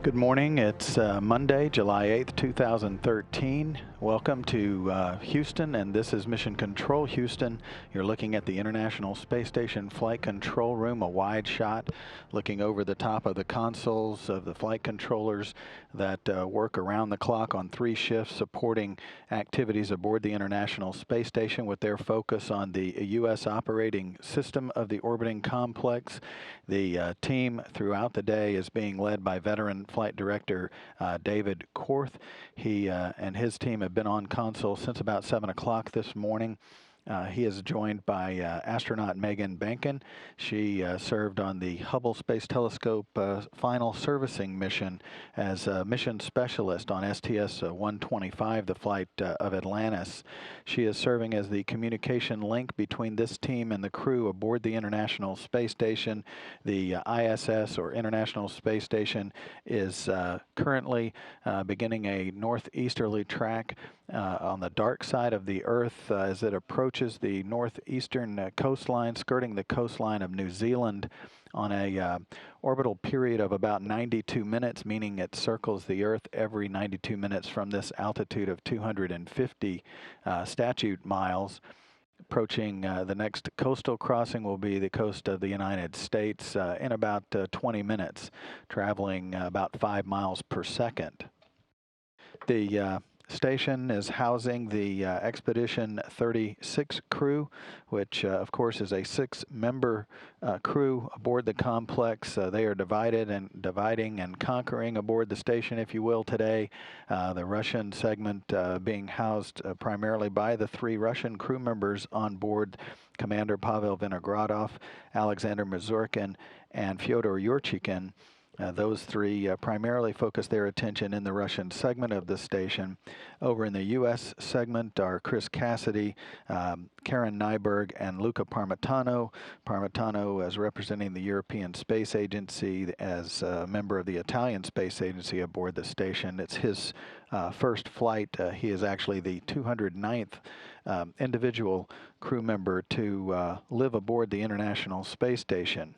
Good morning. It's Monday, July 8th, 2013. Welcome to Houston, and this is Mission Control Houston. You're looking at the International Space Station Flight Control Room, a wide shot, looking over the top of the consoles of the flight controllers that work around the clock on 3 shifts, supporting activities aboard the International Space Station with their focus on the U.S. operating system of the orbiting complex. The team throughout the day is being led by veteran Flight Director David Korth. He and his team have been on console since about 7 o'clock this morning. He is joined by astronaut Megan Bankin. She served on the Hubble Space Telescope final servicing mission as a mission specialist on STS-125, the flight of Atlantis. She is serving as the communication link between this team and the crew aboard the International Space Station. The ISS, or International Space Station, is currently beginning a northeasterly track on the dark side of the Earth as it approaches the northeastern coastline, skirting the coastline of New Zealand on a orbital period of about 92 minutes, meaning it circles the Earth every 92 minutes from this altitude of 250 statute miles. Approaching the next coastal crossing will be the coast of the United States in about 20 minutes, traveling about 5 miles per second. The station is housing the Expedition 36 crew, which of course is a 6-member crew aboard the complex. They are dividing and conquering aboard the station, if you will, today. The Russian segment being housed primarily by the 3 Russian crew members on board: Commander Pavel Vinogradov, Alexander Mazurkin, and Fyodor Yurchikhin. Those 3 primarily focus their attention in the Russian segment of the station. Over in the U.S. segment are Chris Cassidy, Karen Nyberg, and Luca Parmitano. Parmitano as representing the European Space Agency as a member of the Italian Space Agency aboard the station. It's his first flight. He is actually the 209th individual crew member to live aboard the International Space Station.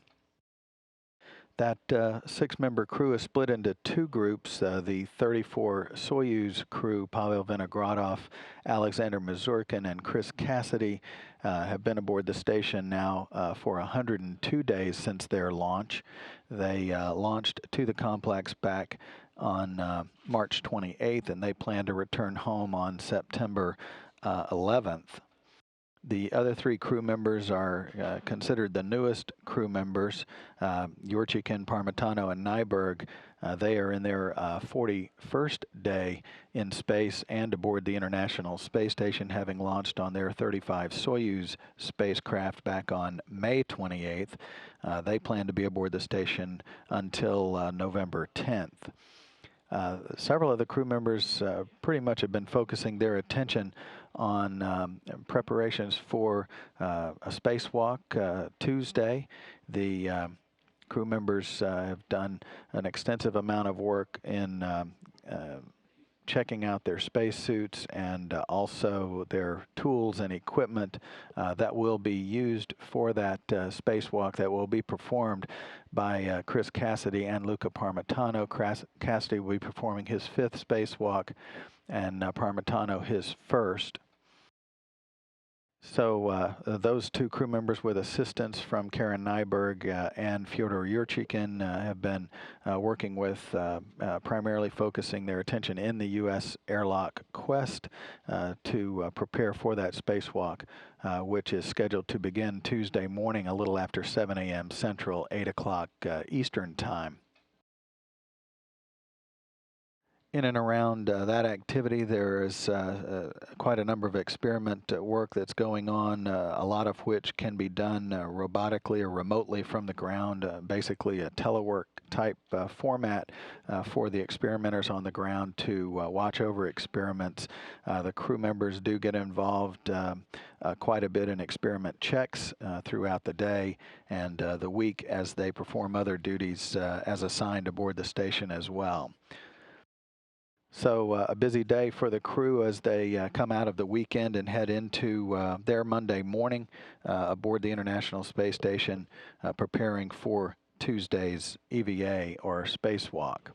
That 6-member crew is split into 2 groups. The 34 Soyuz crew, Pavel Vinogradov, Alexander Mazurkin, and Chris Cassidy, have been aboard the station now for 102 days since their launch. They launched to the complex back on March 28th, and they plan to return home on September 11th. The other 3 crew members are considered the newest crew members, Yurchikhin, Parmitano, and Nyberg. They are in their 41st day in space and aboard the International Space Station, having launched on their 35 Soyuz spacecraft back on May 28th. They plan to be aboard the station until November 10th. Several of the crew members pretty much have been focusing their attention on preparations for a spacewalk Tuesday. The crew members have done an extensive amount of work in checking out their spacesuits and also their tools and equipment that will be used for that spacewalk, that will be performed by Chris Cassidy and Luca Parmitano. Cassidy will be performing his 5th spacewalk and Parmitano his 1st. So those 2 crew members, with assistance from Karen Nyberg and Fyodor Yurchikhin, have been working with primarily focusing their attention in the U.S. airlock quest to prepare for that spacewalk, which is scheduled to begin Tuesday morning a little after 7 a.m. Central, 8 o'clock Eastern Time. In and around that activity, there is quite a number of experiment work that's going on, a lot of which can be done robotically or remotely from the ground, basically a telework type format for the experimenters on the ground to watch over experiments. The crew members do get involved quite a bit in experiment checks throughout the day and the week as they perform other duties as assigned aboard the station as well. So a busy day for the crew as they come out of the weekend and head into their Monday morning aboard the International Space Station, preparing for Tuesday's EVA, or spacewalk.